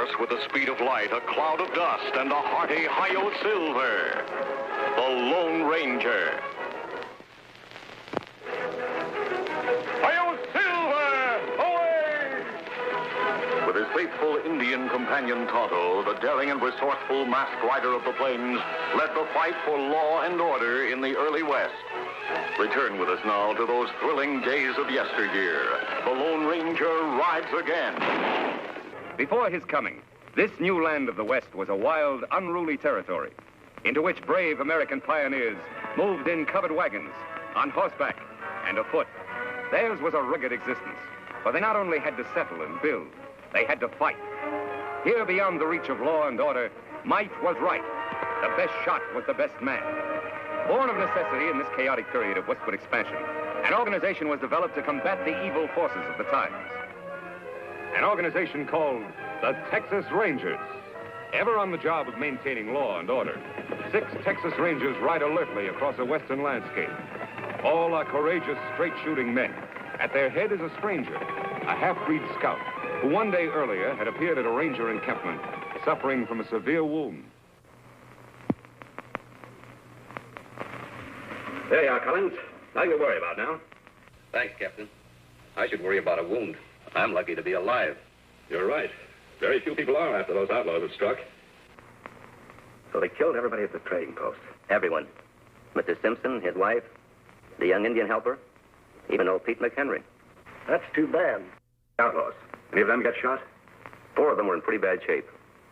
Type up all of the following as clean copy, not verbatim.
horse with the speed of light, a cloud of dust, and a hearty Hi-Yo Silver, the Lone Ranger. Hi-Yo Silver, away! With his faithful Indian companion Tonto, the daring and resourceful masked rider of the plains led the fight for law and order in the early West. Return with us now to those thrilling days of yesteryear. The Lone Ranger rides again. Before his coming, this new land of the West was a wild, unruly territory into which brave American pioneers moved in covered wagons, on horseback, and afoot. Theirs was a rugged existence, for they not only had to settle and build, they had to fight. Here, beyond the reach of law and order, might was right. The best shot was the best man. Born of necessity in this chaotic period of westward expansion, an organization was developed to combat the evil forces of the times. An organization called the Texas Rangers. Ever on the job of maintaining law and order, 6 Texas Rangers ride alertly across a western landscape. All are courageous, straight-shooting men. At their head is a stranger, a half-breed scout, who one day earlier had appeared at a ranger encampment, suffering from a severe wound. There you are, Collins. Nothing to worry about now. Thanks, Captain. I should worry about a wound. I'm lucky to be alive. You're right. Very few people are after those outlaws have struck. So they killed everybody at the trading post. Everyone. Mr. Simpson, his wife, the young Indian helper, even old Pete McHenry. That's too bad. Outlaws. Any of them get shot? 4 of them were in pretty bad shape.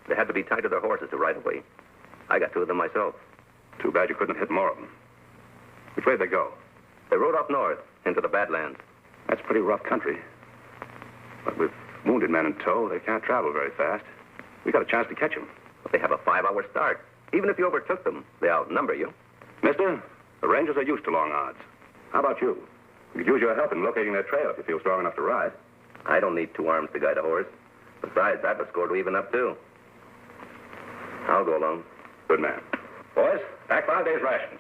They had to be tied to their horses to ride away. I got 2 of them myself. Too bad you couldn't hit more of them. Which way did they go? They rode up north into the Badlands. That's pretty rough country. But with wounded men in tow, they can't travel very fast. We got a chance to catch them. But they have a 5-hour start. Even if you overtook them, they outnumber you. Mister, the Rangers are used to long odds. How about you? We could use your help in locating their trail if you feel strong enough to ride. I don't need 2 arms to guide a horse. Besides, I have a score to even up, too. I'll go along. Good man. Boys, pack 5 days' rations.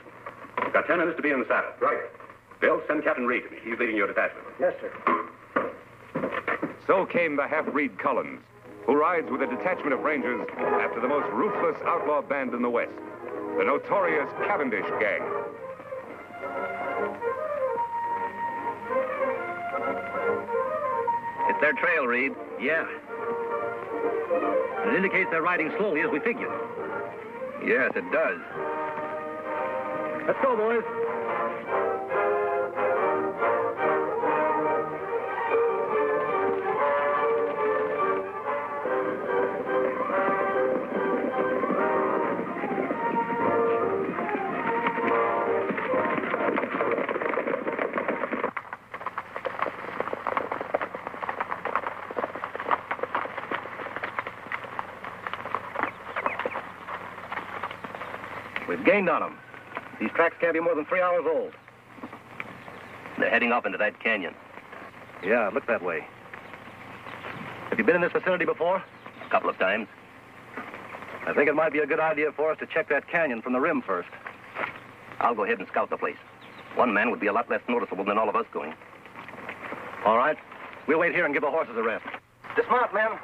We've got 10 minutes to be in the saddle. Right. Bill, send Captain Reed to me. He's leading your detachment. Yes, sir. So came the half-breed Collins, who rides with a detachment of Rangers after the most ruthless outlaw band in the West, the notorious Cavendish Gang. It's their trail, Reed. Yeah. It indicates they're riding slowly as we figured. Yes, it does. Let's go, boys. We've gained on them. These tracks can't be more than 3 hours old. They're heading off into that canyon. Yeah, it looked that way. Have you been in this vicinity before? A couple of times. I think it might be a good idea for us to check that canyon from the rim first. I'll go ahead and scout the place. 1 man would be a lot less noticeable than all of us going. All right. We'll wait here and give the horses a rest. Dismount, men.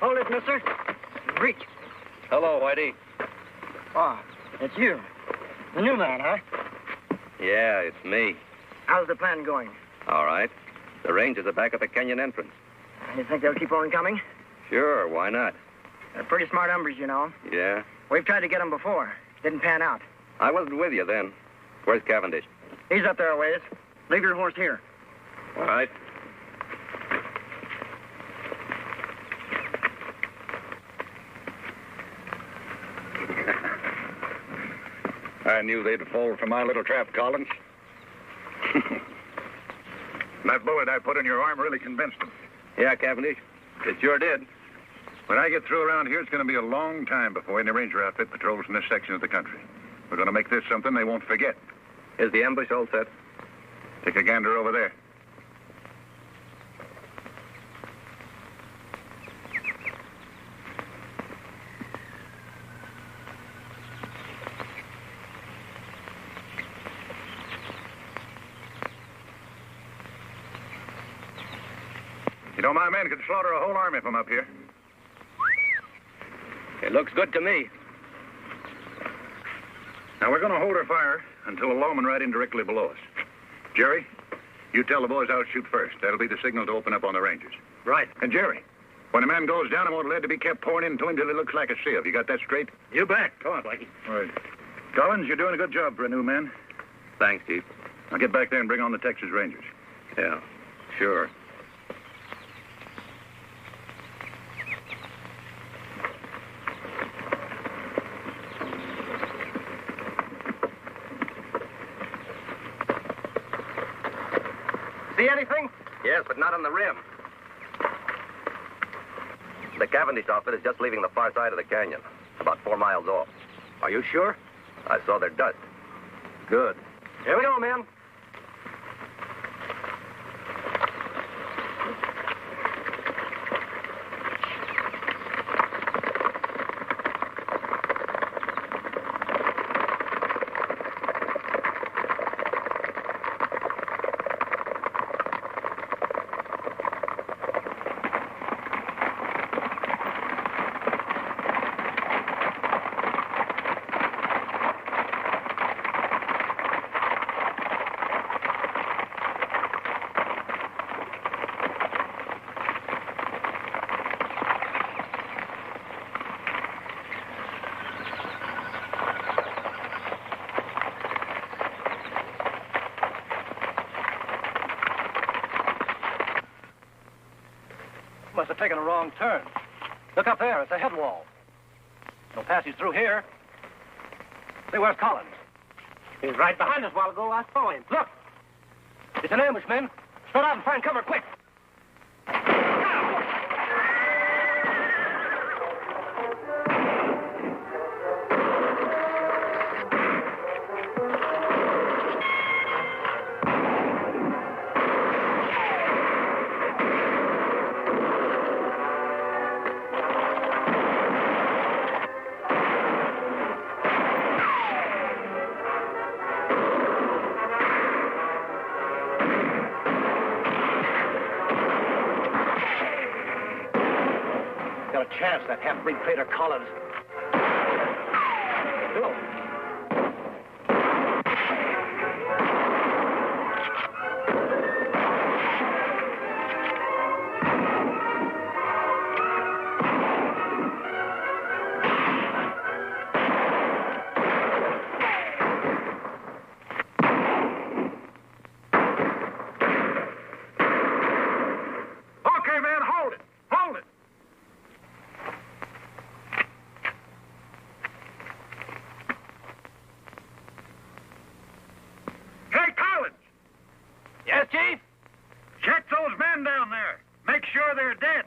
Hold it, mister. Reach. Hello, Whitey. Oh, it's you. The new man, huh? Yeah, it's me. How's the plan going? All right. The Rangers are back at the canyon entrance. You think they'll keep on coming? Sure, why not? They're pretty smart hombres, you know. Yeah? We've tried to get them before. Didn't pan out. I wasn't with you then. Where's Cavendish? He's up there a ways. Leave your horse here. All right. I knew they'd fall for my little trap, Collins. That bullet I put in your arm really convinced them. Yeah, Cavendish. It sure did. When I get through around here, it's going to be a long time before any ranger outfit patrols in this section of the country. We're going to make this something they won't forget. Is the ambush all set? Take a gander over there. You know, my men could slaughter a whole army from up here. It looks good to me. Now, we're going to hold our fire until a lawman right in directly below us. Jerry, you tell the boys I'll shoot first. That'll be the signal to open up on the Rangers. Right. And Jerry, when a man goes down, I want lead to be kept pouring into him till he looks like a sieve. You got that straight? You bet. Come on, Blackie. All right. Collins, you're doing a good job for a new man. Thanks, Chief. Now get back there and bring on the Texas Rangers. Yeah, sure. See anything? Yes, but not on the rim. The Cavendish outfit is just leaving the far side of the canyon, about 4 miles off. Are you sure? I saw their dust. Good. Here we go, men. Must have taken a wrong turn. Look up there. It's a head wall. No passage through here. Say, where's Collins? He was right behind us a while ago. I saw him. Look! It's an ambush, men. Spread out and find cover, quick! Got a chance, that half-breed traitor Collins. Go. Okay, man, hold it. Hold it. Hey, Collins! Yes, Chief? Check those men down there. Make sure they're dead.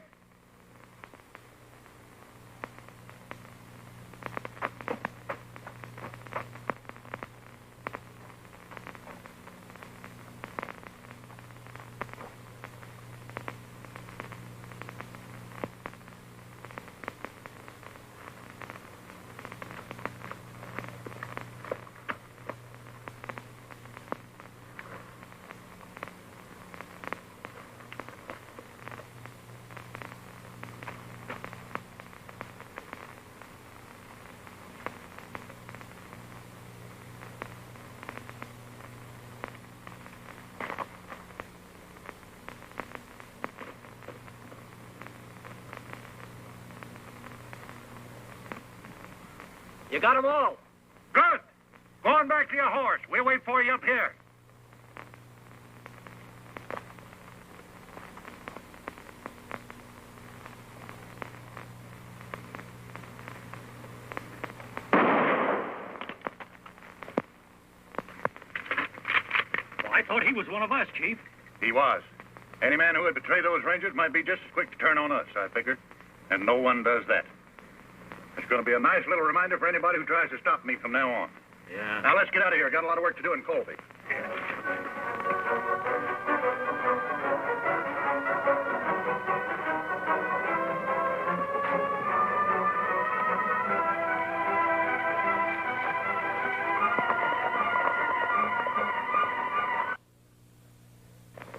You got them all. Good. Go on back to your horse. We'll wait for you up here. Well, I thought he was one of us, Chief. He was. Any man who would betray those Rangers might be just as quick to turn on us, I figure. And no one does that. It's going to be a nice little reminder for anybody who tries to stop me from now on. Yeah. Now, let's get out of here. Got a lot of work to do in Colby.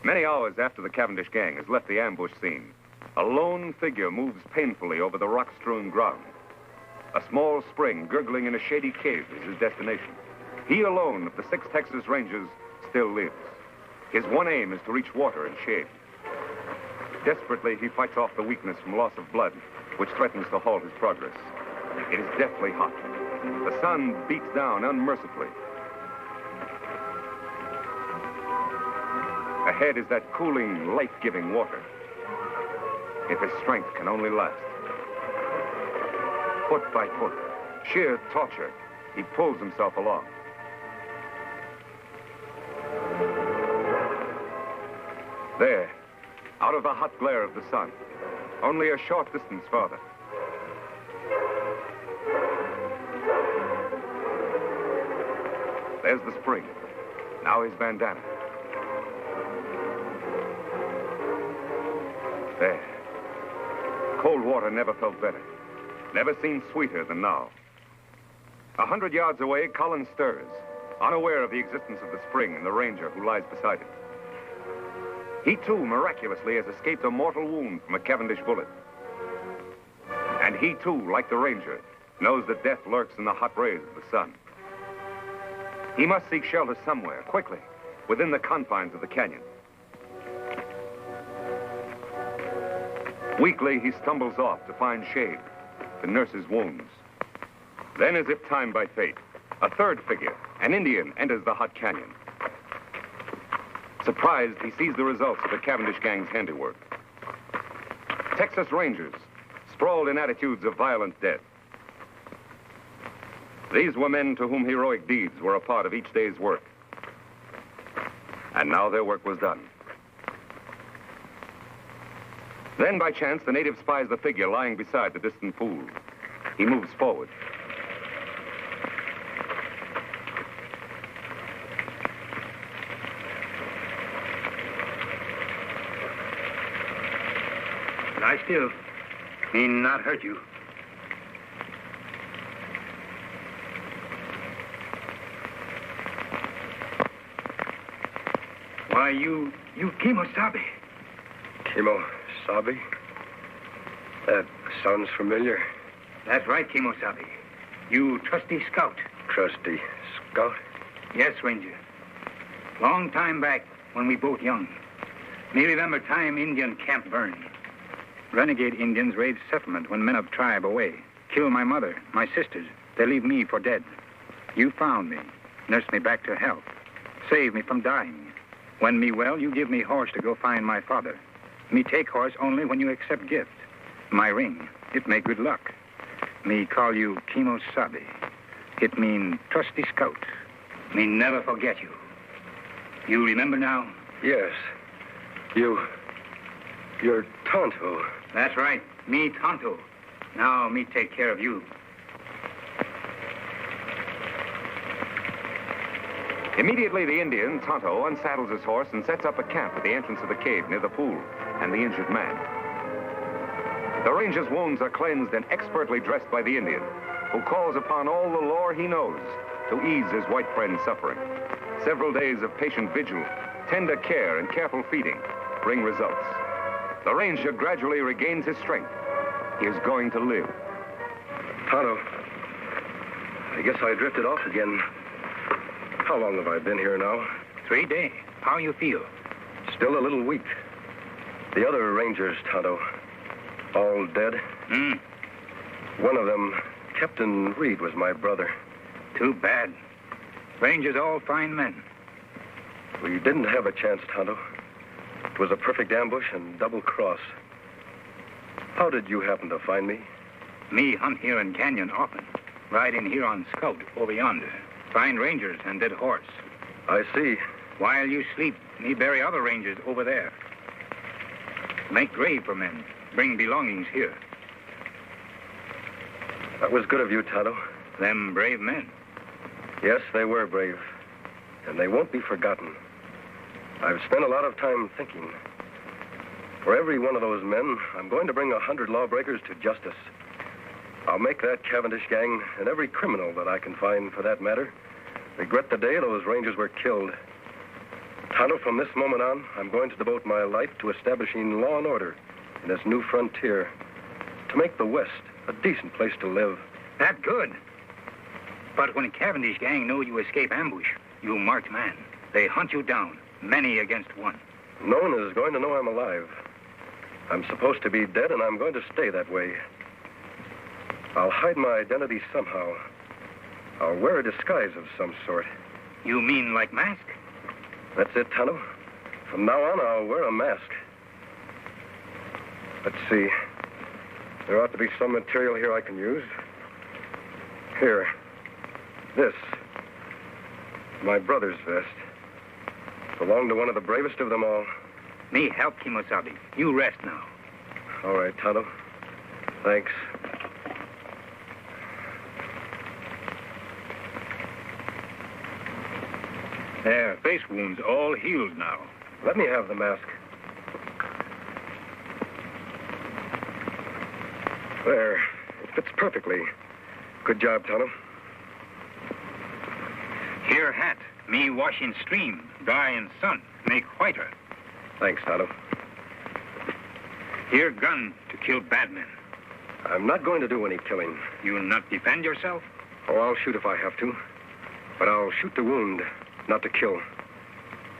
Many hours after the Cavendish gang has left the ambush scene, a lone figure moves painfully over the rock-strewn ground. A small spring gurgling in a shady cave is his destination. He alone of the 6 Texas Rangers still lives. His one aim is to reach water and shade. Desperately, he fights off the weakness from loss of blood, which threatens to halt his progress. It is deathly hot. The sun beats down unmercifully. Ahead is that cooling, life-giving water. If his strength can only last. Foot by foot, sheer torture, he pulls himself along. There, out of the hot glare of the sun, only a short distance farther. There's the spring. Now his bandana. There. Cold water never felt better. Never seemed sweeter than now. 100 yards away, Collins stirs, unaware of the existence of the spring and the ranger who lies beside him. He, too, miraculously has escaped a mortal wound from a Cavendish bullet. And he, too, like the ranger, knows that death lurks in the hot rays of the sun. He must seek shelter somewhere, quickly, within the confines of the canyon. Weakly, he stumbles off to find shade, to nurse his wounds. Then, as if timed by fate, a third figure, an Indian, enters the hot canyon. Surprised, he sees the results of the Cavendish gang's handiwork. Texas Rangers, sprawled in attitudes of violent death. These were men to whom heroic deeds were a part of each day's work. And now their work was done. Then, by chance, the native spies the figure lying beside the distant pool. He moves forward. Lie still. He not hurt you. Why, you Kimosabe. Kimosabe? That sounds familiar. That's right, Kimosabe. You trusty scout. Trusty scout? Yes, Ranger. Long time back, when we both young. Me remember time Indian camp burned. Renegade Indians raid settlement when men of tribe away. Kill my mother, my sisters. They leave me for dead. You found me, nursed me back to health. Saved me from dying. When me well, you give me horse to go find my father. Me take horse only when you accept gift. My ring, it make good luck. Me call you Kimosabe. It mean trusty scout. Me never forget you. You remember now? Yes. You're Tonto. That's right. Me Tonto. Now me take care of you. Immediately, the Indian, Tonto, unsaddles his horse and sets up a camp at the entrance of the cave near the pool and the injured man. The ranger's wounds are cleansed and expertly dressed by the Indian, who calls upon all the lore he knows to ease his white friend's suffering. Several days of patient vigil, tender care, and careful feeding bring results. The ranger gradually regains his strength. He is going to live. Tonto, I guess I drifted off again. How long have I been here now? 3 days. How you feel? Still a little weak. The other rangers, Tonto, all dead? One of them, Captain Reed, was my brother. Too bad. Rangers all fine men. We didn't have a chance, Tonto. It was a perfect ambush and double cross. How did you happen to find me? Me hunt here in canyon often. Ride in here on scout over yonder. Find rangers and dead horse. I see. While you sleep, me bury other rangers over there. Make grave for men. Bring belongings here. That was good of you, Tonto. Them brave men. Yes, they were brave. And they won't be forgotten. I've spent a lot of time thinking. For every one of those men, I'm going to bring 100 lawbreakers to justice. I'll make that Cavendish gang, and every criminal that I can find for that matter, regret the day those Rangers were killed. Tonto, from this moment on, I'm going to devote my life to establishing law and order in this new frontier, to make the West a decent place to live. That good. But when Cavendish gang know you escape ambush, you marked man. They hunt you down, many against one. No one is going to know I'm alive. I'm supposed to be dead, and I'm going to stay that way. I'll hide my identity somehow. I'll wear a disguise of some sort. You mean like mask? That's it, Tonto. From now on, I'll wear a mask. Let's see. There ought to be some material here I can use. Here. This. My brother's vest. Belonged to one of the bravest of them all. Me help Kimosabe. You rest now. All right, Tonto. Thanks. There, face wounds all healed now. Let me have the mask. There. It fits perfectly. Good job, Tonto. Here hat. Me wash in stream, dry in sun, make whiter. Thanks, Tonto. Here gun to kill bad men. I'm not going to do any killing. You not defend yourself? Oh, I'll shoot if I have to. But I'll shoot to wound, not to kill.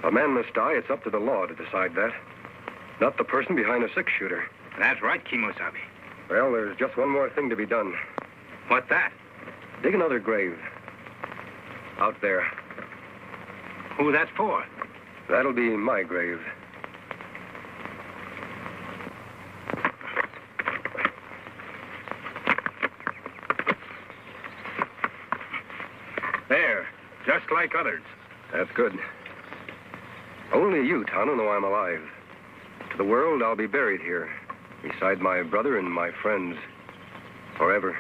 A man must die. It's up to the law to decide that. Not the person behind a six-shooter. That's right, Kimosabe. Well, there's just one more thing to be done. What that? Dig another grave. Out there. Who that's for? That'll be my grave. There, just like others. That's good. Only you, Tonto, know I'm alive. To the world, I'll be buried here, beside my brother and my friends, forever.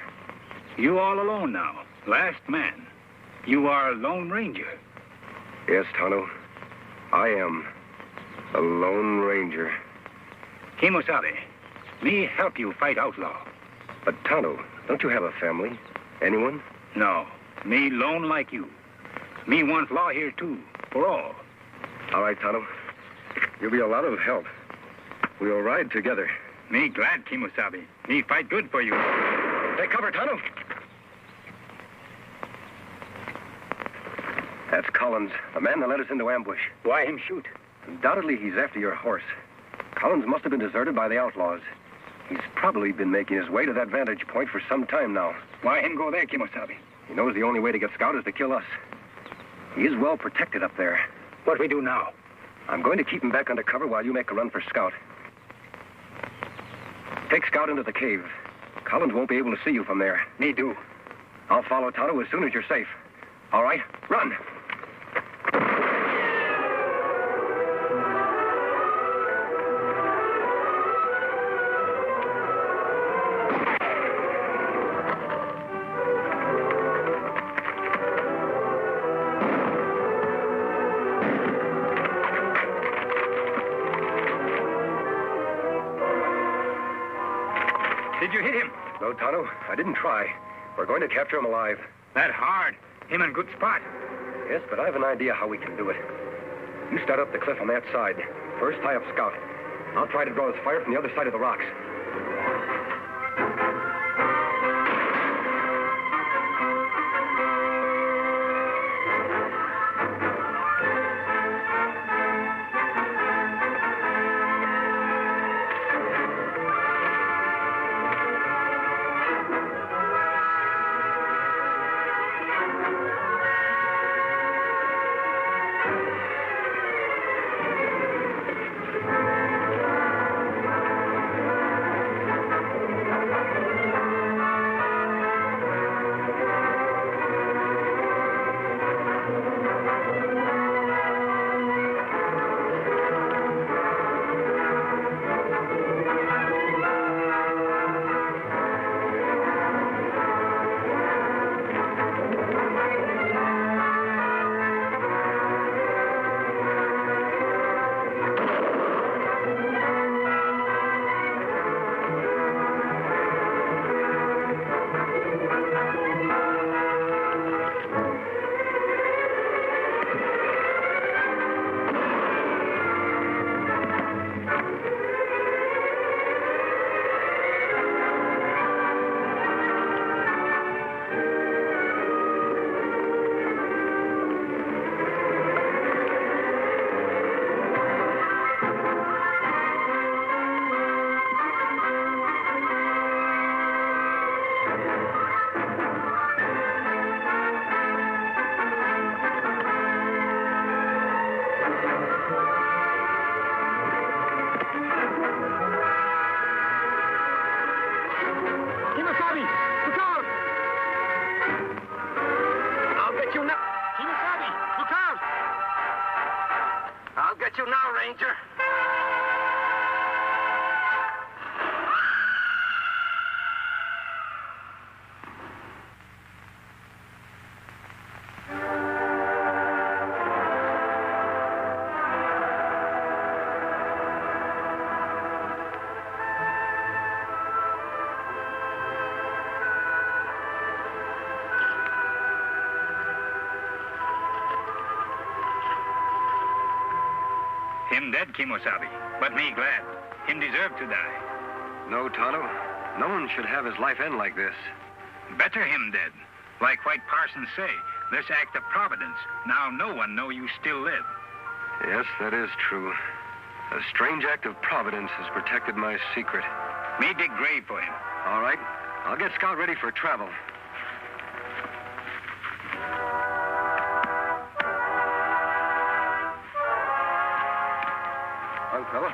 You all alone now, last man. You are a Lone Ranger. Yes, Tonto, I am a Lone Ranger. Kimosabe, me help you fight outlaw. But, Tonto, don't you have a family? Anyone? No, me lone like you. Me want law here, too, for all. All right, Tonto. You'll be a lot of help. We'll ride together. Me glad, Kimosabe. Me fight good for you. Take cover, Tonto. That's Collins, the man that led us into ambush. Why him shoot? Undoubtedly, he's after your horse. Collins must have been deserted by the outlaws. He's probably been making his way to that vantage point for some time now. Why him go there, Kimosabe? He knows the only way to get Scout is to kill us. He is well protected up there. What we do now? I'm going to keep him back under cover while you make a run for Scout. Take Scout into the cave. Collins won't be able to see you from there. Me do. I'll follow Tonto as soon as you're safe. All right, run. Did you hit him? No, Tonto, I didn't try. We're going to capture him alive. That hard. Him in good spot. Yes, but I have an idea how we can do it. You start up the cliff on that side. First, tie up Scout. I'll try to draw his fire from the other side of the rocks. Him dead, Kimosabe. But me glad. Him deserve to die. No, Tonto. No one should have his life end like this. Better him dead. Like White Parsons say, this act of providence. Now no one know you still live. Yes, that is true. A strange act of providence has protected my secret. Me dig grave for him. All right. I'll get Scout ready for travel. Young fella.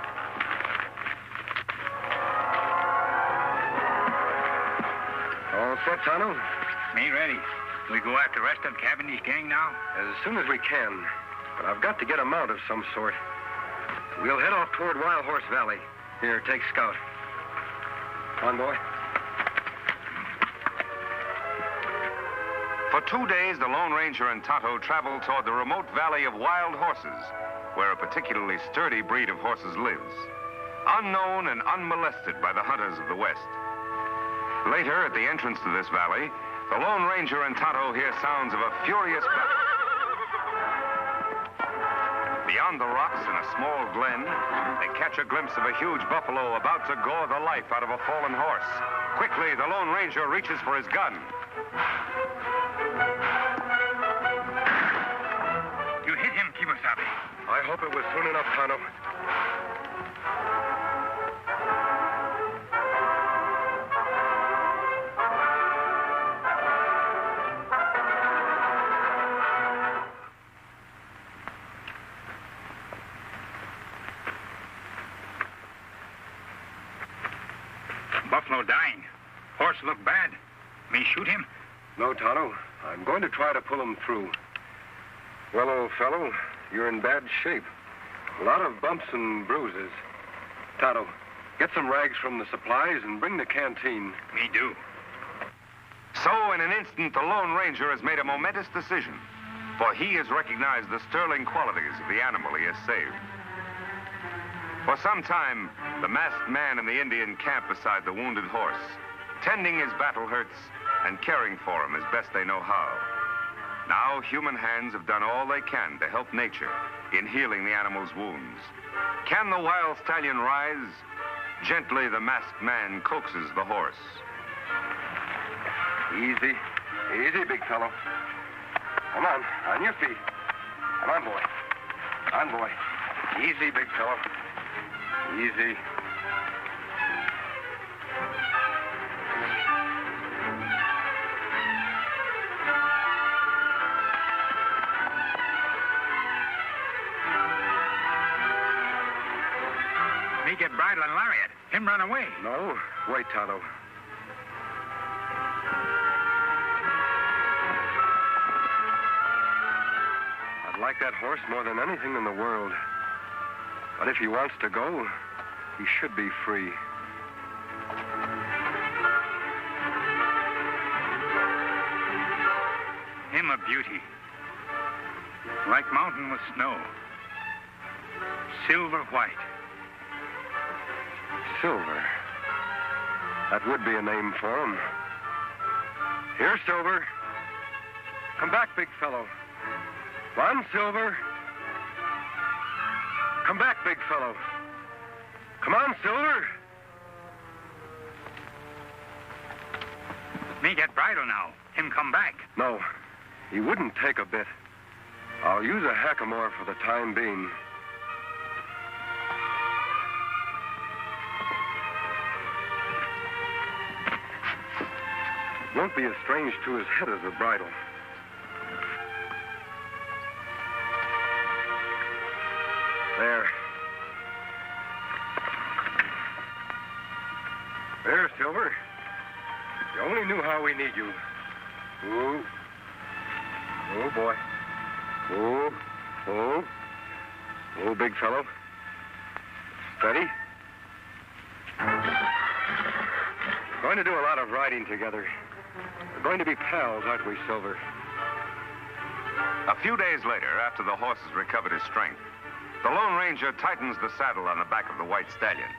All set, Tonto? Me ready. We go after the rest of Cavendish gang now? As soon as we can. But I've got to get a mount of some sort. We'll head off toward Wild Horse Valley. Here, take Scout. On, boy. For 2 days, the Lone Ranger and Tonto traveled toward the remote valley of Wild Horses, where a particularly sturdy breed of horses lives, unknown and unmolested by the hunters of the West. Later, at the entrance to this valley, the Lone Ranger and Tonto hear sounds of a furious battle. Beyond the rocks in a small glen, they catch a glimpse of a huge buffalo about to gore the life out of a fallen horse. Quickly, the Lone Ranger reaches for his gun. You hit him, Kimosabe. I hope it was soon enough, Tonto. Buffalo dying. Horse look bad. Me shoot him? No, Tonto. I'm going to try to pull him through. Well, old fellow, you're in bad shape. A lot of bumps and bruises. Tonto, get some rags from the supplies and bring the canteen. Me do. So, in an instant, the Lone Ranger has made a momentous decision, for he has recognized the sterling qualities of the animal he has saved. For some time, the masked man in the Indian camp beside the wounded horse, tending his battle hurts and caring for him as best they know how. Now, human hands have done all they can to help nature in healing the animal's wounds. Can the wild stallion rise? Gently, the masked man coaxes the horse. Easy. Easy, big fellow. Come on your feet. Come on, boy. On, boy. Easy, big fellow. Easy. Me get bridle and lariat. Him run away. No. Wait, Tonto. I'd like that horse more than anything in the world. But if he wants to go, he should be free. Him a beauty. Like mountain with snow. Silver white. Silver. That would be a name for him. Here, Silver. Come back, big fellow. Come on, Silver. Come back, big fellow. Come on, Silver. Me get bridle now. Him come back. No, he wouldn't take a bit. I'll use a hackamore for the time being. Won't be as strange to his head as a bridle. There. There, Silver. You only knew how we need you. Ooh. Oh, boy. Oh. Oh. Oh, big fellow. Steady. We're going to do a lot of riding together. We're going to be pals, aren't we, Silver? A few days later, after the horse has recovered his strength, the Lone Ranger tightens the saddle on the back of the white stallion.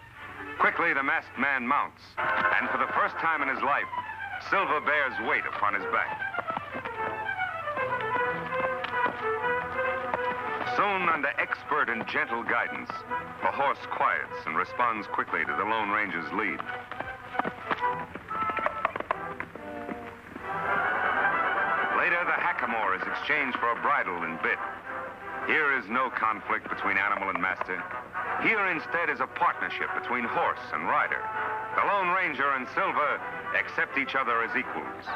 Quickly, the masked man mounts, and for the first time in his life, Silver bears weight upon his back. Soon, under expert and gentle guidance, the horse quiets and responds quickly to the Lone Ranger's lead. Later, the hackamore is exchanged for a bridle and bit. Here is no conflict between animal and master. Here, instead, is a partnership between horse and rider. The Lone Ranger and Silver accept each other as equals.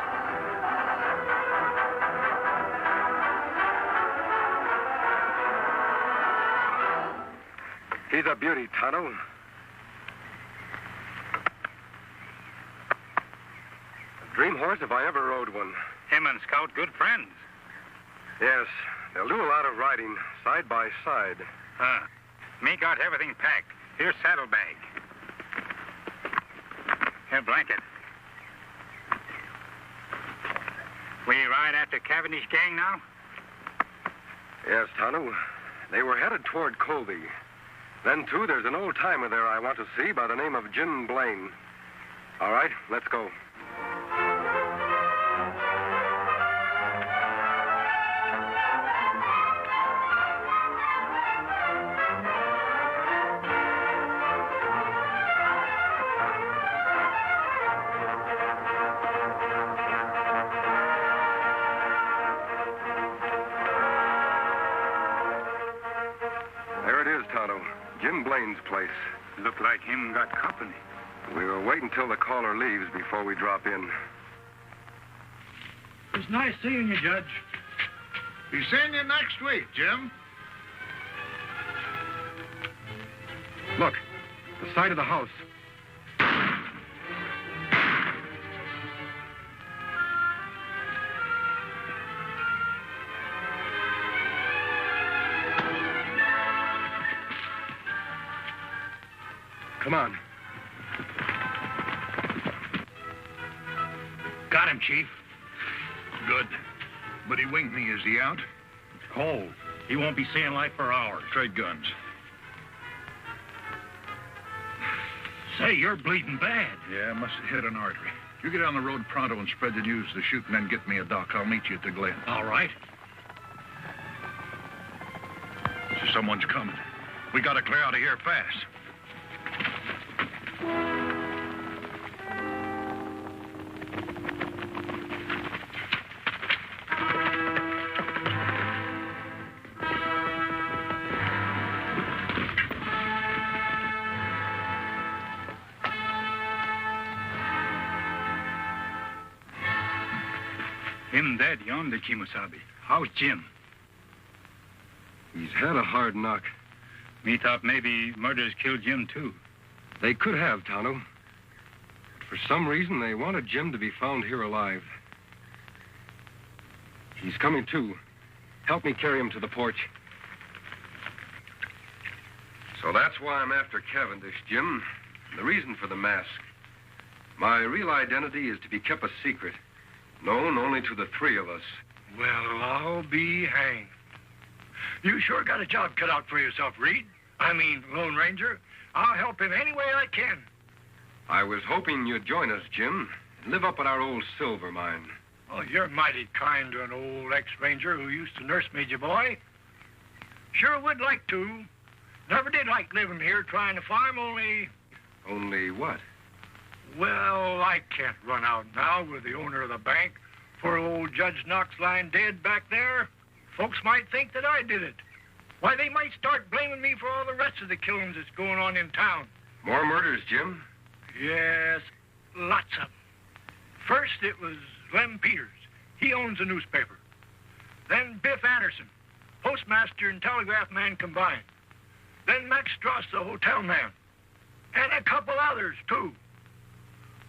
He's a beauty, Tonto. A dream horse if I ever rode one. Him and Scout good friends. Yes, they'll do a lot of riding, side by side. Huh. Me got everything packed. Here's saddlebag. Here, blanket. We ride after Cavendish gang now? Yes, Tonto. They were headed toward Colby. Then, too, there's an old-timer there I want to see by the name of Jim Blaine. All right, let's go. There it is, Tonto. Jim Blaine's place. Look like him got company. We will wait until the caller leaves before we drop in. It's nice seeing you, Judge. Be seeing you next week, Jim. Look, the side of the house. Come on. Got him, Chief. Good. But he winged me. Is he out? Cold. He won't be seeing light for hours. Trade guns. Say, you're bleeding bad. Yeah, must have hit an artery. You get on the road pronto and spread the news to the shoot and then get me a doc. I'll meet you at the Glen. All right. Someone's coming. We gotta clear out of here fast. Him dead yonder, Kimosabe. How's Jim? He's had a hard knock. Me thought maybe murderers killed Jim, too. They could have, Tonto. But for some reason, they wanted Jim to be found here alive. He's coming, too. Help me carry him to the porch. So that's why I'm after Cavendish, Jim. The reason for the mask. My real identity is to be kept a secret, known only to the three of us. Well, I'll be hanged. You sure got a job cut out for yourself, Reed. I mean, Lone Ranger. I'll help him any way I can. I was hoping you'd join us, Jim, and live up at our old silver mine. Oh, you're mighty kind to an old ex-ranger who used to nurse me, ya boy. Sure would like to. Never did like living here trying to farm, only... Only what? Well, I can't run out now with the owner of the bank. Poor old Judge Knox lying dead back there. Folks might think that I did it. Why, they might start blaming me for all the rest of the killings that's going on in town. More murders, Jim? Yes, lots of them. First, it was Lem Peters. He owns a newspaper. Then Biff Anderson, postmaster and telegraph man combined. Then Max Strauss, the hotel man. And a couple others, too.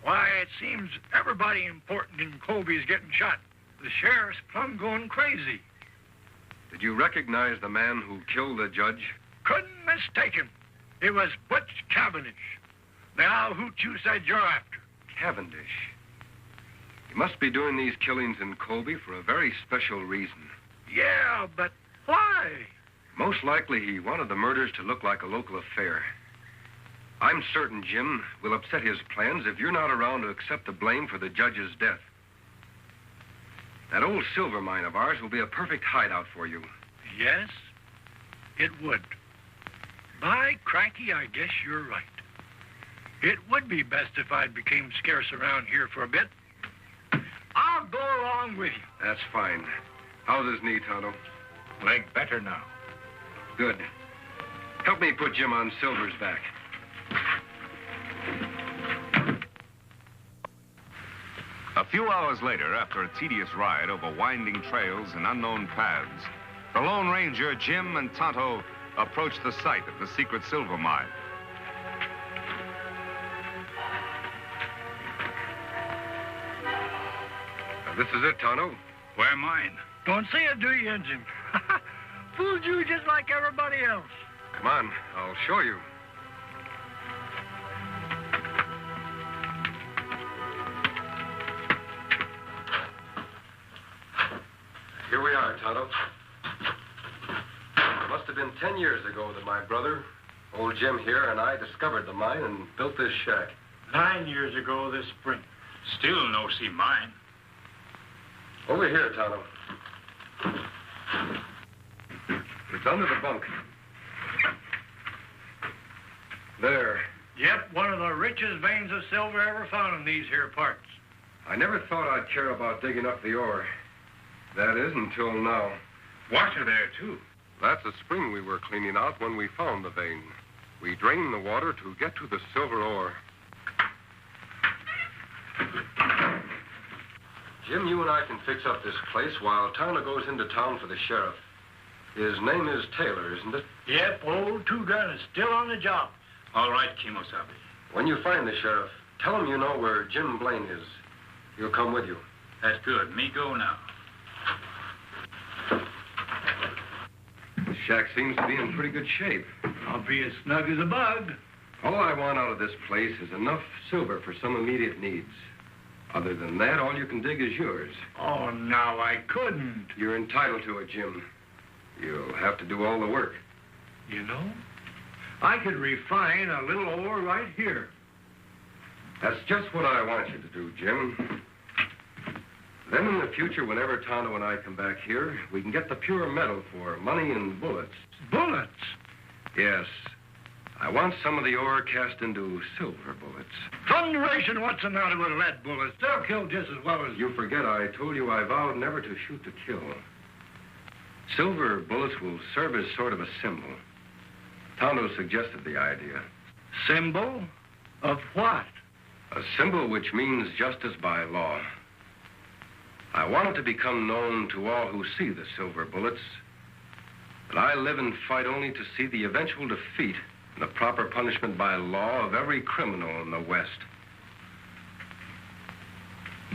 Why, it seems everybody important in Colby is getting shot. The sheriff's plumb going crazy. Did you recognize the man who killed the judge? Couldn't mistake him. It was Butch Cavendish. Now, who you said you're after? Cavendish. He must be doing these killings in Colby for a very special reason. Yeah, but why? Most likely he wanted the murders to look like a local affair. I'm certain, Jim, will upset his plans if you're not around to accept the blame for the judge's death. That old silver mine of ours will be a perfect hideout for you. Yes? it would. By cranky, I guess you're right. It would be best if I became scarce around here for a bit. I'll go along with you. That's fine. How's his knee, Tonto? Leg better now. Good. Help me put Jim on Silver's back. A few hours later, after a tedious ride over winding trails and unknown paths, the Lone Ranger, Jim, and Tonto approached the site of the secret silver mine. This is it, Tonto. Where mine? Don't see it, do you, Injun? Fooled you just like everybody else. Come on, I'll show you. Here we are, Tonto. It must have been 10 years ago that my brother, old Jim here, and I discovered the mine and built this shack. 9 years ago this spring. Still no see mine. Over here, Tonto. It's under the bunk. There. Yep, one of the richest veins of silver ever found in these here parts. I never thought I'd care about digging up the ore. That is, until now. Water there, too. That's a spring we were cleaning out when we found the vein. We drained the water to get to the silver ore. Jim, you and I can fix up this place while Tonto goes into town for the sheriff. His name is Taylor, isn't it? Yep, old Two-Gun is still on the job. All right, Kimosabe. When you find the sheriff, tell him you know where Jim Blaine is. He'll come with you. That's good. Me go now. The shack seems to be in pretty good shape. I'll be as snug as a bug. All I want out of this place is enough silver for some immediate needs. Other than that, all you can dig is yours. Oh, now I couldn't. You're entitled to it, Jim. You'll have to do all the work. You know, I could refine a little ore right here. That's just what I want you to do, Jim. Then in the future, whenever Tonto and I come back here, we can get the pure metal for money and bullets. Bullets? Yes. I want some of the ore cast into silver bullets. Thunderation, what's the matter with lead bullets? They'll kill just as well as... You forget I told you I vowed never to shoot to kill. Silver bullets will serve as sort of a symbol. Tonto suggested the idea. Symbol? Of what? A symbol which means justice by law. I want it to become known to all who see the silver bullets that I live and fight only to see the eventual defeat and the proper punishment by law of every criminal in the West.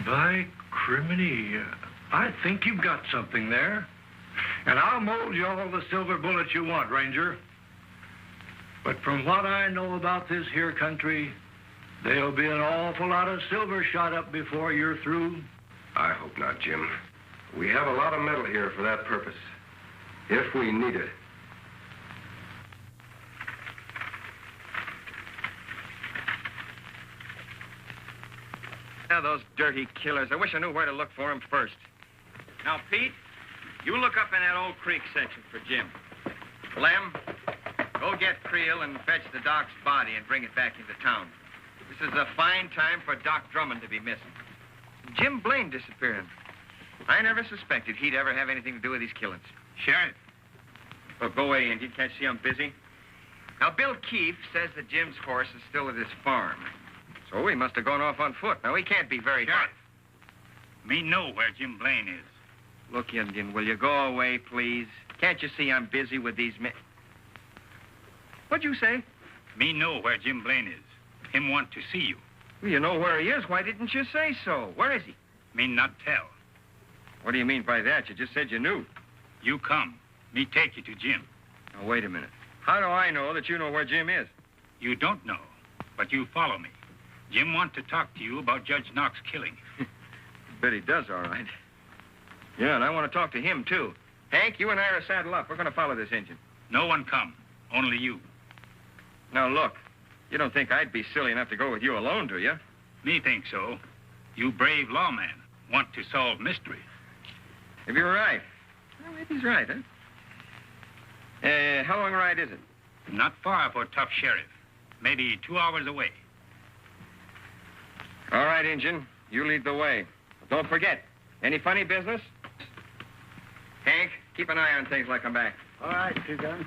By criminy, I think you've got something there. And I'll mold you all the silver bullets you want, Ranger. But from what I know about this here country, there'll be an awful lot of silver shot up before you're through. I hope not, Jim. We have a lot of metal here for that purpose, if we need it. Now, those dirty killers. I wish I knew where to look for them first. Now, Pete, you look up in that old creek section for Jim. Lem, go get Creel and fetch the doc's body and bring it back into town. This is a fine time for Doc Drummond to be missing. Jim Blaine disappearing. I never suspected he'd ever have anything to do with these killings. Sheriff. Well, go away, Indy. Can't you see I'm busy? Now, Bill Keefe says that Jim's horse is still at his farm. So he must have gone off on foot. Now, he can't be very far. Me know where Jim Blaine is. Look, Indian, will you go away, please? Can't you see I'm busy with these men? What'd you say? Me know where Jim Blaine is. Him want to see you. Well, you know where he is. Why didn't you say so? Where is he? Me not tell. What do you mean by that? You just said you knew. You come. Me take you to Jim. Now, wait a minute. How do I know that you know where Jim is? You don't know, but you follow me. Jim want to talk to you about Judge Knox killing. Bet he does, all right. Yeah, and I want to talk to him, too. Hank, you and I are saddle up. We're going to follow this engine. No one come. Only you. Now, look. You don't think I'd be silly enough to go with you alone, do you? Me think so. You brave lawman. Want to solve mystery. If you're right. Well, maybe he's right, huh? How long a ride is it? Not far for tough sheriff. Maybe 2 hours away. All right, Injun. You lead the way. Don't forget, any funny business? Hank, keep an eye on things like I'm back. All right, Two Gun.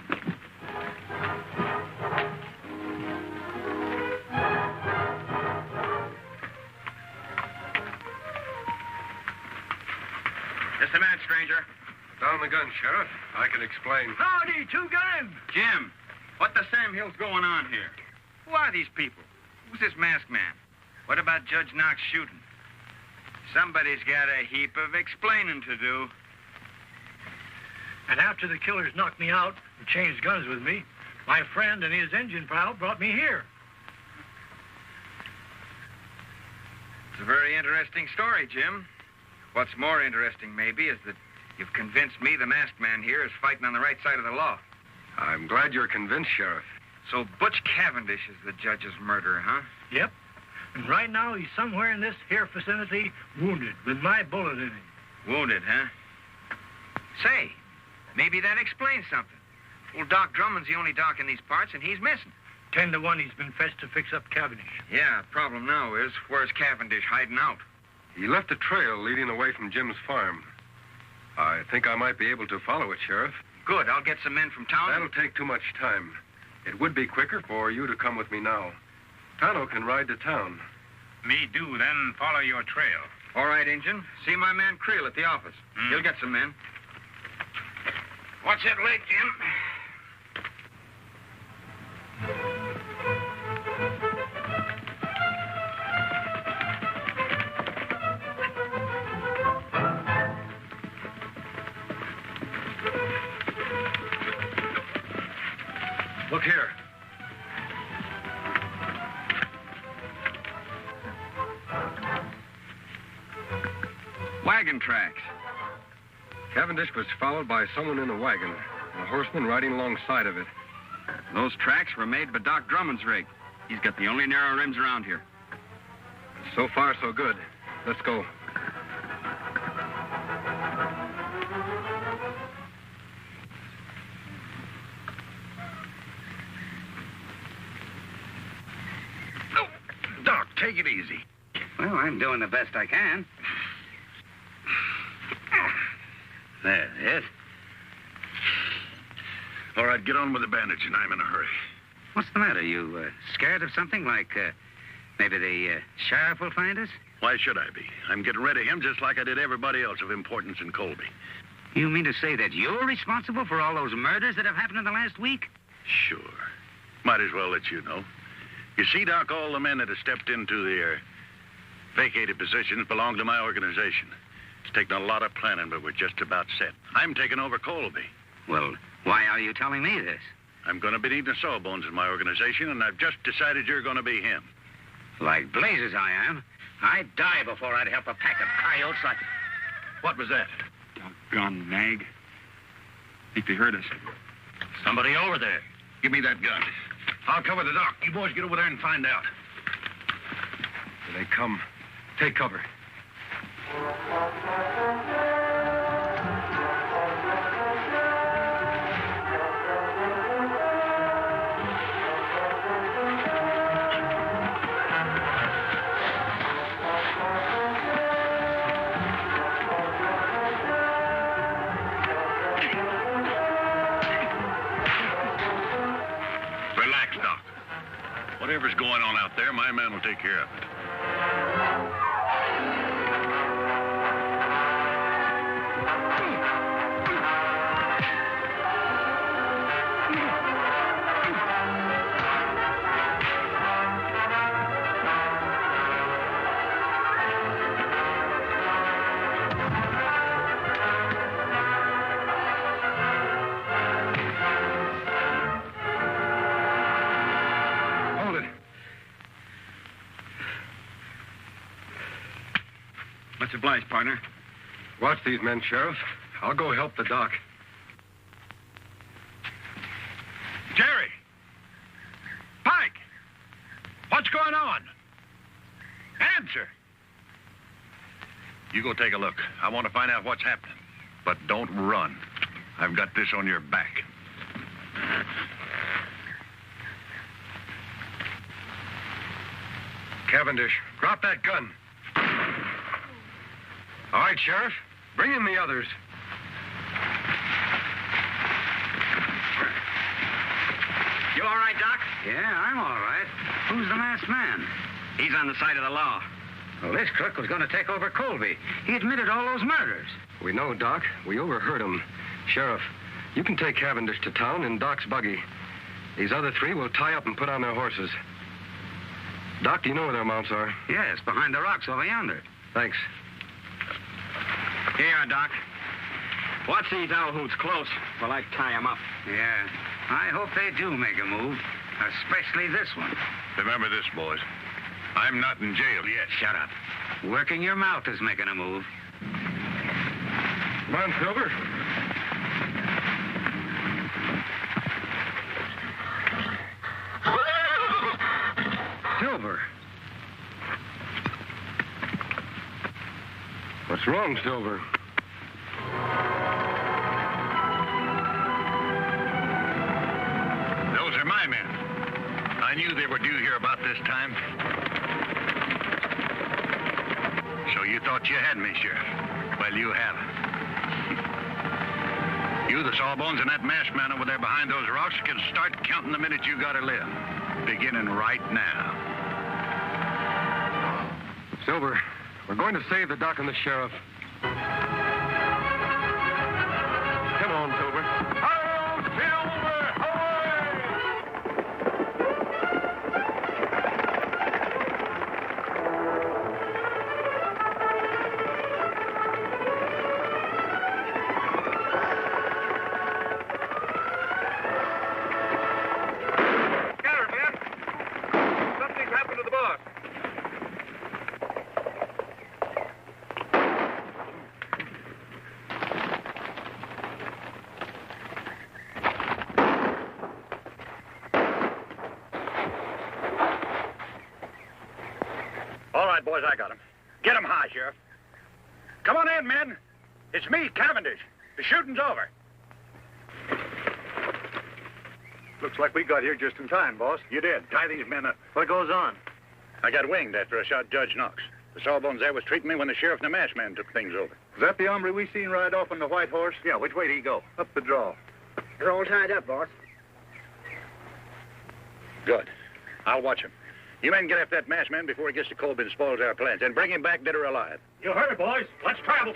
Just a minute, stranger. Down the gun, Sheriff. I can explain. Howdy, Two Gun. Jim, what the Sam Hill's going on here? Who are these people? Who's this masked man? What about Judge Knox shooting? Somebody's got a heap of explaining to do. And after the killers knocked me out and changed guns with me, my friend and his engine pal brought me here. It's a very interesting story, Jim. What's more interesting, maybe, is that you've convinced me the masked man here is fighting on the right side of the law. I'm glad you're convinced, Sheriff. So Butch Cavendish is the judge's murderer, huh? Yep. And right now he's somewhere in this here vicinity, wounded, with my bullet in him. Wounded, huh? Say, maybe that explains something. Old Doc Drummond's the only doc in these parts, and he's missing. 10 to 1 he's been fetched to fix up Cavendish. Yeah, problem now is, where's Cavendish hiding out? He left a trail leading away from Jim's farm. I think I might be able to follow it, Sheriff. Good, I'll get some men from town. That'll take too much time. It would be quicker for you to come with me now. Tano can ride to town. Me do, then follow your trail. All right, Injun. See my man Creel at the office. He'll get some men. What's it late, Jim? Look here. Wagon tracks. Cavendish was followed by someone in a wagon, and a horseman riding alongside of it. Those tracks were made by Doc Drummond's rig. He's got the only narrow rims around here. So far, so good. Let's go. Oh, Doc, take it easy. Well, I'm doing the best I can. There, yes. All right, get on with the bandaging. I'm in a hurry. What's the matter? You scared of something? Like maybe the sheriff will find us? Why should I be? I'm getting rid of him just like I did everybody else of importance in Colby. You mean to say that you're responsible for all those murders that have happened in the last week? Sure. Might as well let you know. You see, Doc, all the men that have stepped into the vacated positions belong to my organization. It's taken a lot of planning, but we're just about set. I'm taking over Colby. Well, why are you telling me this? I'm going to be needing sawbones in my organization, and I've just decided you're going to be him. Like blazes I am. I'd die before I'd help a pack of coyotes like... What was that? Doggone nag. Think they heard us. Somebody over there. Give me that gun. I'll cover the dock. You boys get over there and find out. Here they come. Take cover. Relax, Doc. Whatever's going on out there, my man will take care of it. Much obliged, partner. Watch these men, Sheriff. I'll go help the doc. Jerry! Pike! What's going on? Answer! You go take a look. I want to find out what's happening. But don't run. I've got this on your back. Cavendish, drop that gun. All right, Sheriff. Bring in the others. You all right, Doc? Yeah, I'm all right. Who's the masked man? He's on the side of the law. Well, this crook was going to take over Colby. He admitted all those murders. We know, Doc. We overheard him. Sheriff, you can take Cavendish to town in Doc's buggy. These other three will tie up and put on their horses. Doc, do you know where their mounts are? Yes, behind the rocks over yonder. Thanks. Here you are, Doc. Watch these owl hoots close while I tie them up. Yeah, I hope they do make a move, especially this one. Remember this, boys. I'm not in jail yet. Shut up. Working your mouth is making a move. Come on, Silver. Silver. What's wrong, Silver? Those are my men. I knew they were due here about this time. So you thought you had me, Sheriff. Well, you haven't. You, the sawbones, and that masked man over there behind those rocks can start counting the minutes you gotta live. Beginning right now. Silver, we're going to save the doc and the sheriff. Come on, Silver. Hail, Silver! Hooray! Get her, man. Something's happened to the boss. All right, boys, I got him. Get him high, Sheriff. Come on in, men. It's me, Cavendish. The shooting's over. Looks like we got here just in time, boss. You did. Tie these men up. What goes on? I got winged after I shot Judge Knox. The sawbones there was treating me when the sheriff and the masked man took things over. Is that the hombre we seen ride off on the white horse? Yeah, which way did he go? Up the draw. They're all tied up, boss. Good. I'll watch him. You men get after that masked man before he gets to Colby and spoils our plans, and bring him back dead or alive. You heard it, boys. Let's travel.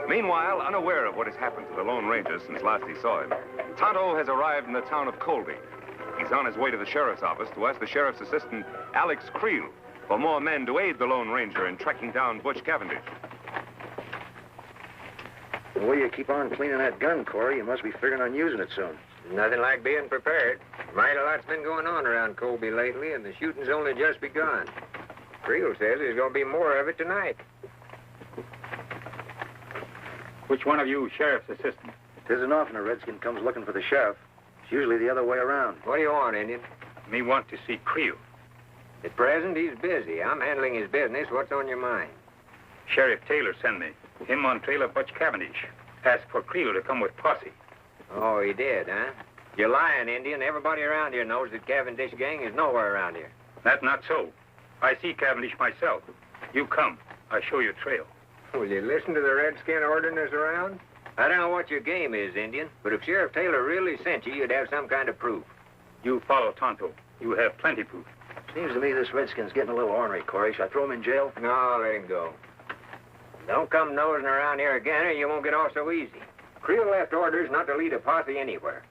Meanwhile, unaware of what has happened to the Lone Ranger since last he saw him, Tonto has arrived in the town of Colby. He's on his way to the sheriff's office to ask the sheriff's assistant, Alex Creel, for more men to aid the Lone Ranger in tracking down Butch Cavendish. The way you keep on cleaning that gun, Corey, you must be figuring on using it soon. Nothing like being prepared. Mighty lot's been going on around Colby lately, and the shooting's only just begun. Creel says there's going to be more of it tonight. Which one of you, sheriff's assistant? It isn't often a redskin comes looking for the sheriff. It's usually the other way around. What do you want, Indian? Me want to see Creel. At present, he's busy. I'm handling his business. What's on your mind? Sheriff Taylor sent me. Him on trail of Butch Cavendish. Asked for Creel to come with posse. Oh, he did, huh? You're lying, Indian. Everybody around here knows that Cavendish gang is nowhere around here. That's not so. I see Cavendish myself. You come. I show you trail. Will you listen to the redskin ordering us around? I don't know what your game is, Indian, but if Sheriff Taylor really sent you, you'd have some kind of proof. You follow Tonto. You have plenty proof. Seems to me this redskin's getting a little ornery, Corey. Should I throw him in jail? No, let him go. Don't come nosing around here again, or you won't get off so easy. Creel left orders not to lead a posse anywhere.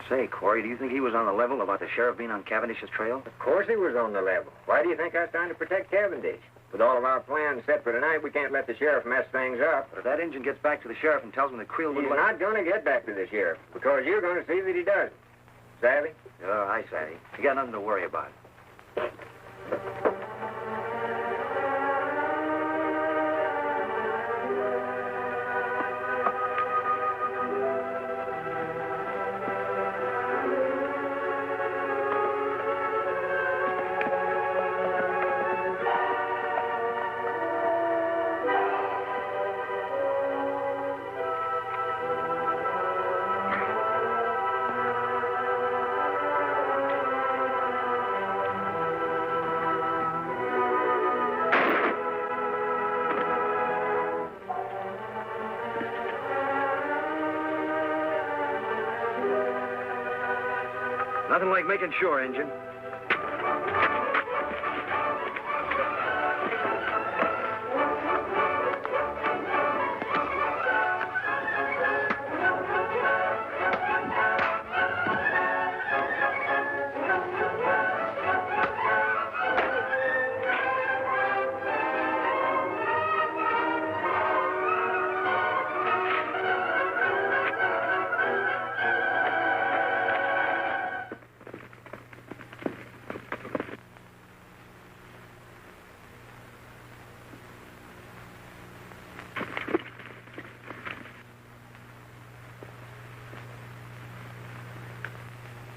Say, Corey, do you think he was on the level about the sheriff being on Cavendish's trail? Of course he was on the level. Why do you think I was trying to protect Cavendish? With all of our plans set for tonight, we can't let the sheriff mess things up. But if that Injun gets back to the sheriff and tells him that Creel would... He's not going to get back to the sheriff, because you're going to see that he doesn't. Savvy? Oh, I savvy. You got nothing to worry about. Nothing like making sure, Injun.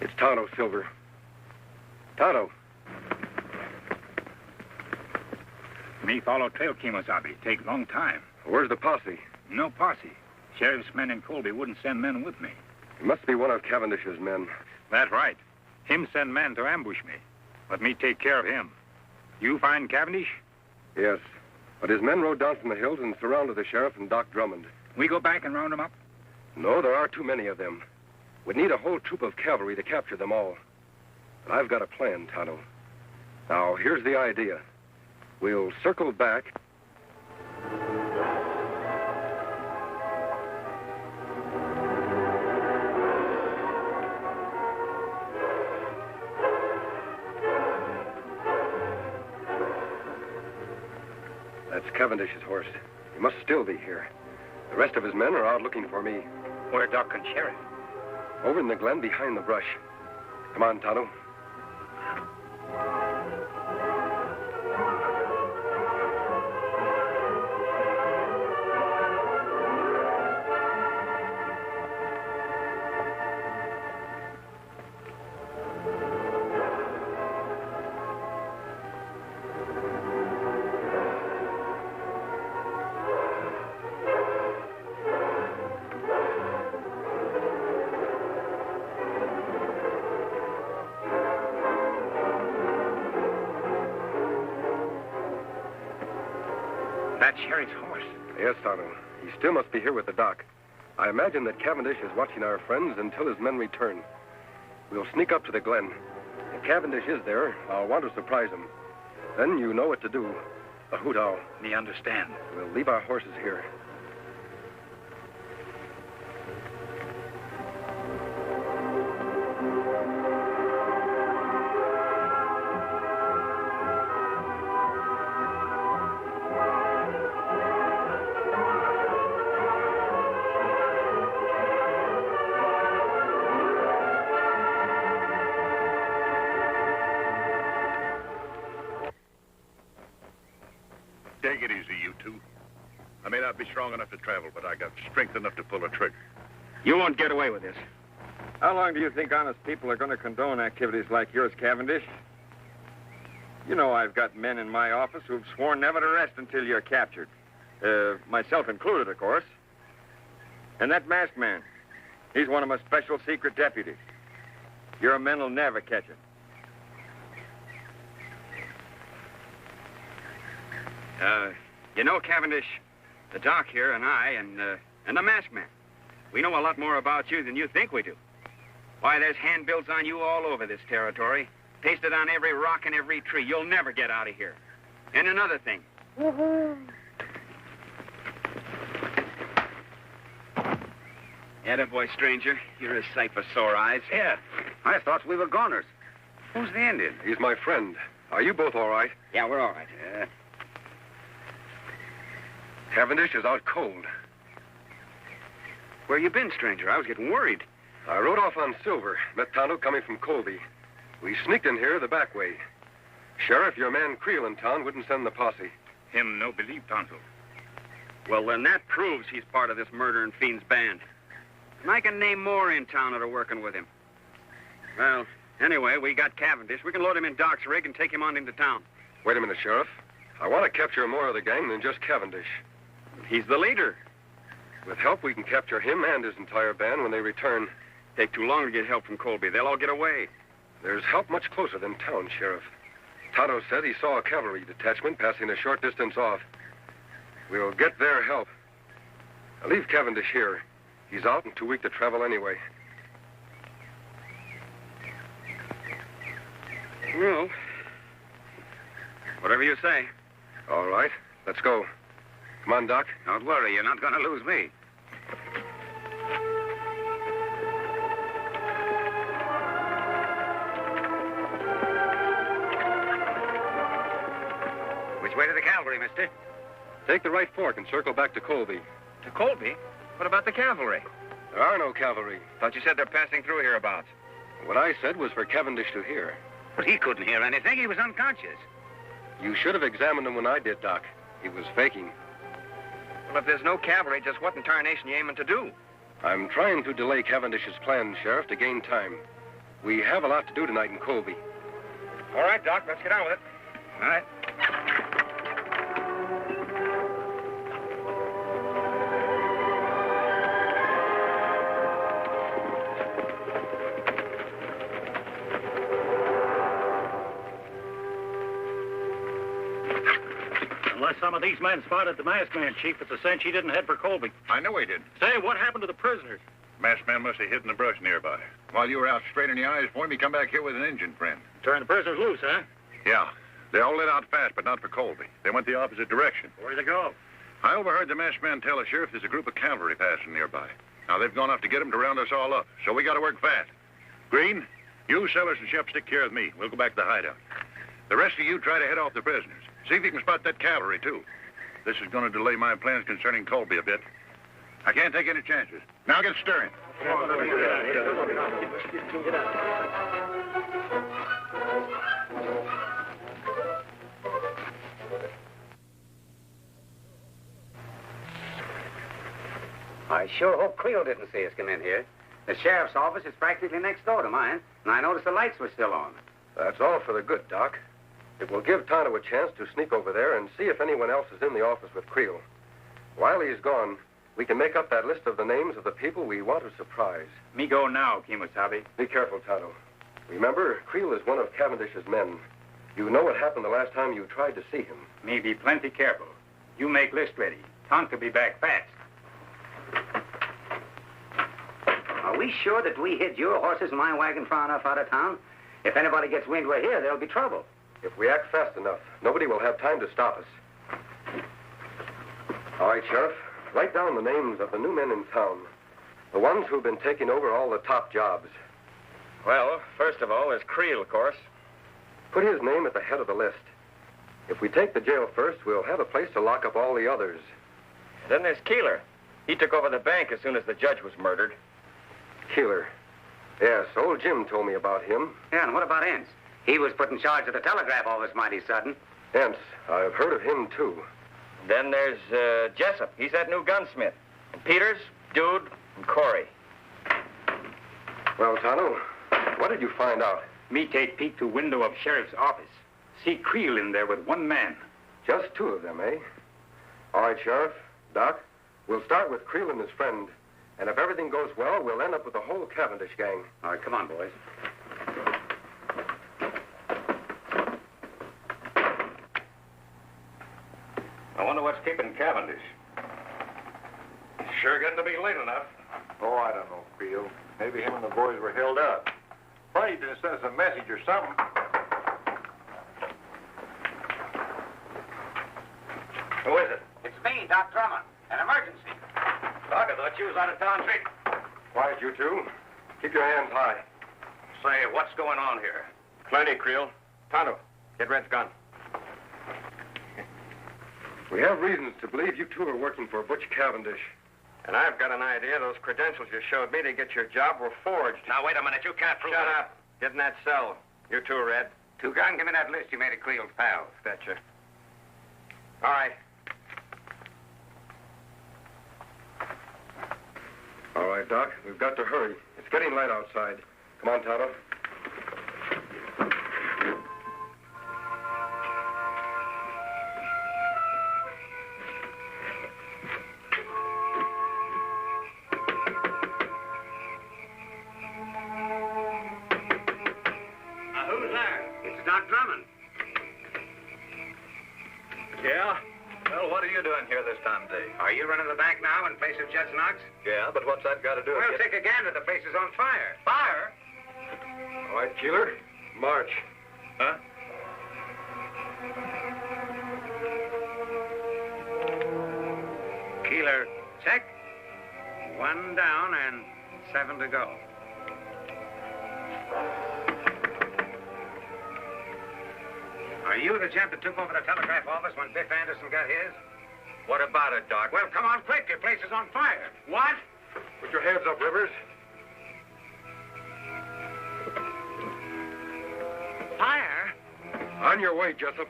It's Tonto, Silver. Tonto. Me follow trail, Kemosabe. Take long time. Where's the posse? No posse. Sheriff's men in Colby wouldn't send men with me. It must be one of Cavendish's men. That's right. Him send men to ambush me. Let me take care of him. You find Cavendish? Yes. But his men rode down from the hills and surrounded the sheriff and Doc Drummond. We go back and round them up? No, there are too many of them. We'd need a whole troop of cavalry to capture them all. But I've got a plan, Tonto. Now, here's the idea. We'll circle back. That's Cavendish's horse. He must still be here. The rest of his men are out looking for me. Where Doc and Sheriff? Over in the glen behind the brush. Come on, Tonto. That's Sheriff's horse. Yes, Tonto. He still must be here with the doc. I imagine that Cavendish is watching our friends until his men return. We'll sneak up to the glen. If Cavendish is there, I'll want to surprise him. Then you know what to do. A hoot owl. Me understand. We'll leave our horses here. Take it easy, you two. I may not be strong enough to travel, but I got strength enough to pull a trigger. You won't get away with this. How long do you think honest people are going to condone activities like yours, Cavendish? You know I've got men in my office who've sworn never to rest until you're captured. Myself included, of course. And that masked man, he's one of my special secret deputies. Your men will never catch him. You know, Cavendish, the doc here and I and the masked man, we know a lot more about you than you think we do. Why, there's handbills on you all over this territory, pasted on every rock and every tree. You'll never get out of here. And another thing. Attaboy, stranger. You're a sight for sore eyes. Yeah. I thought we were goners. Who's the Indian? He's my friend. Are you both all right? Yeah, we're all right. Cavendish is out cold. Where you been, stranger? I was getting worried. I rode off on Silver, met Tonto coming from Colby. We sneaked in here the back way. Sheriff, your man Creel in town wouldn't send the posse. Him no believe Tonto. Well, then that proves he's part of this murder and fiends band. And I can name more in town that are working with him. Well, anyway, we got Cavendish. We can load him in Doc's rig and take him on into town. Wait a minute, Sheriff. I want to capture more of the gang than just Cavendish. He's the leader. With help, we can capture him and his entire band when they return. Take too long to get help from Colby. They'll all get away. There's help much closer than town, Sheriff. Tonto said he saw a cavalry detachment passing a short distance off. We'll get their help. I'll leave Cavendish here. He's out and too weak to travel anyway. Well, whatever you say. All right, let's go. Come on, Doc. Don't worry, you're not going to lose me. Which way to the cavalry, mister? Take the right fork and circle back to Colby. To Colby? What about the cavalry? There are no cavalry. Thought you said they're passing through hereabouts. What I said was for Cavendish to hear. But he couldn't hear anything. He was unconscious. You should have examined him when I did, Doc. He was faking. Well, if there's no cavalry, just what in tarnation you aiming to do? I'm trying to delay Cavendish's plans, Sheriff, to gain time. We have a lot to do tonight in Colby. All right, Doc, let's get on with it. All right. Unless some of these men spotted the masked man, Chief, it's a cinch he didn't head for Colby. I know he did. Say, what happened to the prisoners? Masked man must have hid in the brush nearby. While you were out straining the eyes for him, he come back here with an Indian friend. Turn the prisoners loose, huh? Yeah. They all lit out fast, but not for Colby. They went the opposite direction. Where'd they go? I overheard the masked man tell the sheriff there's a group of cavalry passing nearby. Now, they've gone off to get him to round us all up, so we got to work fast. Green, you, Sellers, and Shep stick care of me. We'll go back to the hideout. The rest of you try to head off the prisoners. See if you can spot that cavalry, too. This is going to delay my plans concerning Colby a bit. I can't take any chances. Now get stirring. I sure hope Creel didn't see us come in here. The sheriff's office is practically next door to mine, and I noticed the lights were still on. That's all for the good, Doc. It will give Tonto a chance to sneak over there and see if anyone else is in the office with Creel. While he's gone, we can make up that list of the names of the people we want to surprise. Me go now, Kimosabe. Be careful, Tonto. Remember, Creel is one of Cavendish's men. You know what happened the last time you tried to see him. Me be plenty careful. You make list ready. Tonto be back fast. Are we sure that we hid your horses and my wagon far enough out of town? If anybody gets wind we're here, there'll be trouble. If we act fast enough, nobody will have time to stop us. All right, Sheriff. Write down the names of the new men in town. The ones who've been taking over all the top jobs. Well, first of all, there's Creel, of course. Put his name at the head of the list. If we take the jail first, we'll have a place to lock up all the others. Then there's Keeler. He took over the bank as soon as the judge was murdered. Keeler. Yes, old Jim told me about him. Yeah, and what about Ince? He was put in charge of the telegraph office mighty sudden. Ince. I've heard of him, too. Then there's Jessup. He's that new gunsmith. And Peters, Dude, and Corey. Well, Tonto, what did you find out? Me take Pete to window of sheriff's office. See Creel in there with one man. Just two of them, eh? All right, Sheriff. Doc, we'll start with Creel and his friend. And if everything goes well, we'll end up with the whole Cavendish gang. All right, come on, boys. I wonder what's keeping Cavendish. Sure getting to be late enough. Oh, I don't know, Creel. Maybe him and the boys were held up. Probably didn't send us a message or something. Who is it? It's me, Doc Drummond. An emergency. Doc, I thought you was out of town treating. Quiet, you two. Keep your hands high. Say, what's going on here? Plenty, Creel. Tonto, get Red's gun. We have reasons to believe you two are working for Butch Cavendish. And I've got an idea those credentials you showed me to get your job were forged. Now, wait a minute. You can't prove Shut it. up. Get in that cell. You too, Red. Two-Gun, give me that list you made of Creel's pals. Betcha. All right. All right, Doc. We've got to hurry. It's getting light outside. Come on, Tonto. Who's there? It's Doc Drummond. Yeah? Well, what are you doing here this time of day? Are you running the bank now in place of Judge Knox? Yeah, but what's that got to do with Well, take a gander. The place is on fire. Fire? All right, Keeler. March. Huh? Keeler, check. 1 down and 7 to go. Are you the gent that took over the telegraph office when Biff Anderson got his? What about it, Doc? Well, come on quick. Your place is on fire. What? Put your hands up, Rivers. Fire? On your way, Jessup.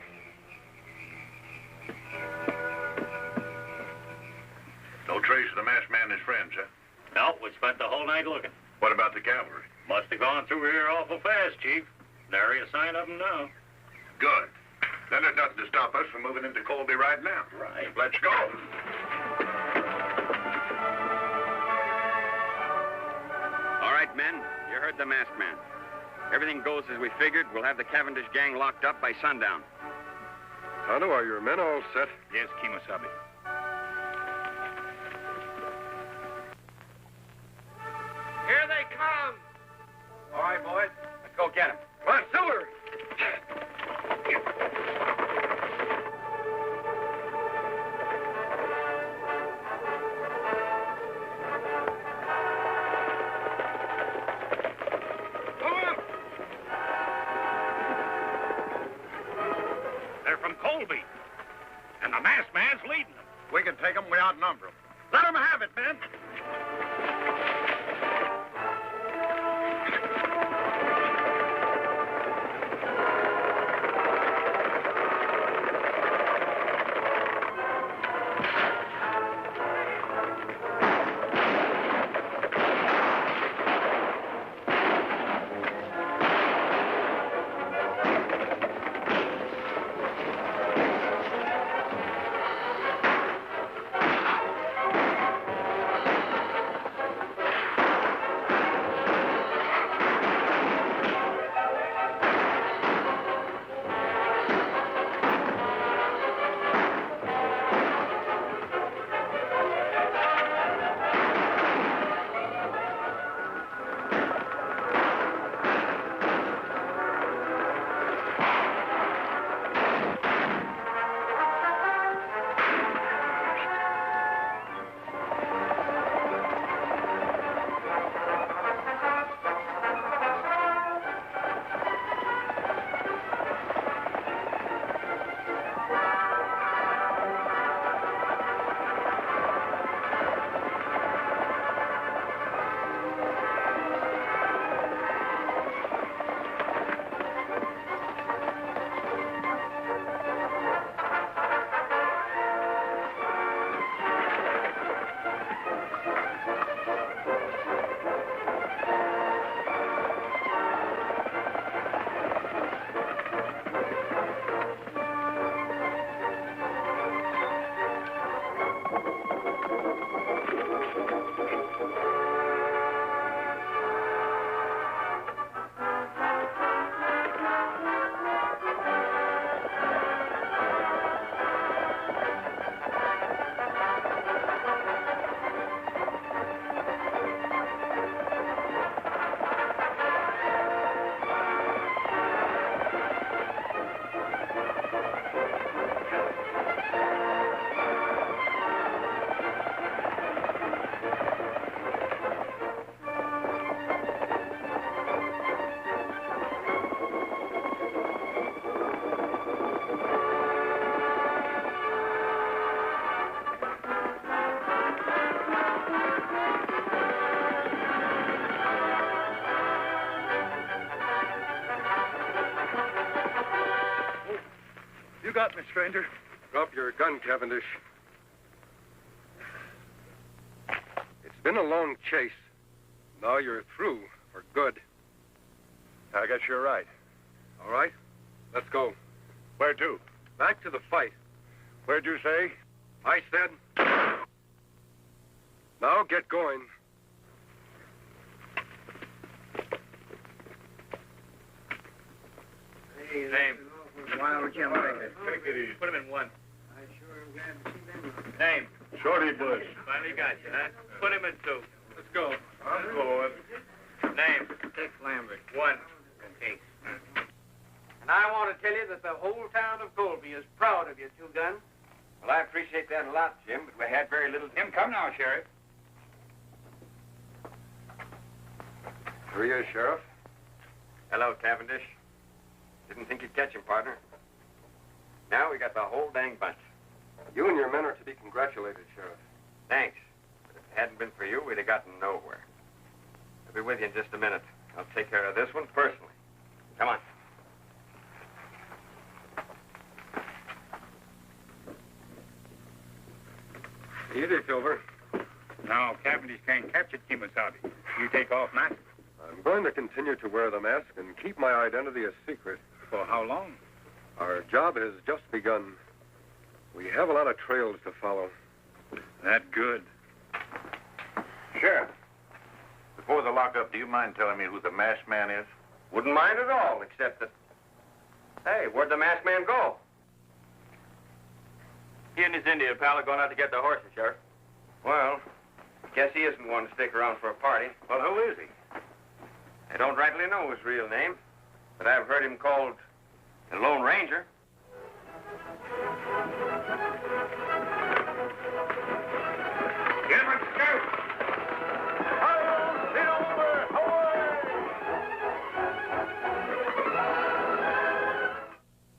No trace of the masked man and his friends, huh? No, we spent the whole night looking. What about the cavalry? Must have gone through here awful fast, Chief. Nary a sign of them now. Good. Then there's nothing to stop us from moving into Colby right now. Right. Let's go. All right, men. You heard the masked man. Everything goes as we figured. We'll have the Cavendish gang locked up by sundown. Tonto, are your men all set? Yes, Kimosabe. Here they come. All right, boys. Let's go get them. Come on, Silver! They're from Colby. And the masked man's leading them. We can take them. We outnumber them. Let them have it, men. got me, stranger. Drop your gun, Cavendish. It's been a long chase. Now you're through for good. I guess you're right. All right, let's go. Where to? Back to the fight. Where'd you say? I said. Now get going. Name. Wild Jim Baker. Take it easy. Put him in one. I sure am glad to see them. Name. Shorty Bush. Finally got you, huh? Put him in two. Let's go. I'm going. Name. Dick Lambert. One. Okay. And I want to tell you that the whole town of Colby is proud of you, Two Gun. Well, I appreciate that a lot, Jim, but we had very little... Jim, come now, Sheriff. Here he is, Sheriff. Hello, Cavendish. Didn't think you'd catch him, partner. Now we got the whole dang bunch. You and your men are to be congratulated, Sheriff. Thanks. But if it hadn't been for you, we'd have gotten nowhere. I'll be with you in just a minute. I'll take care of this one personally. Come on. Easy, Silver. Now, Cavendish can't capture Kemosabe. You take off mask. I'm going to continue to wear the mask and keep my identity a secret. For how long? Our job has just begun. We have a lot of trails to follow. That good. Sheriff, before the lockup, do you mind telling me who the masked man is? Wouldn't mind at all, except that... Hey, where'd the masked man go? He and his Indian pal are going out to get the horses, Sheriff. Well, guess he isn't one to stick around for a party. Well, who is he? I don't rightly know his real name, but I've heard him called the Lone Ranger.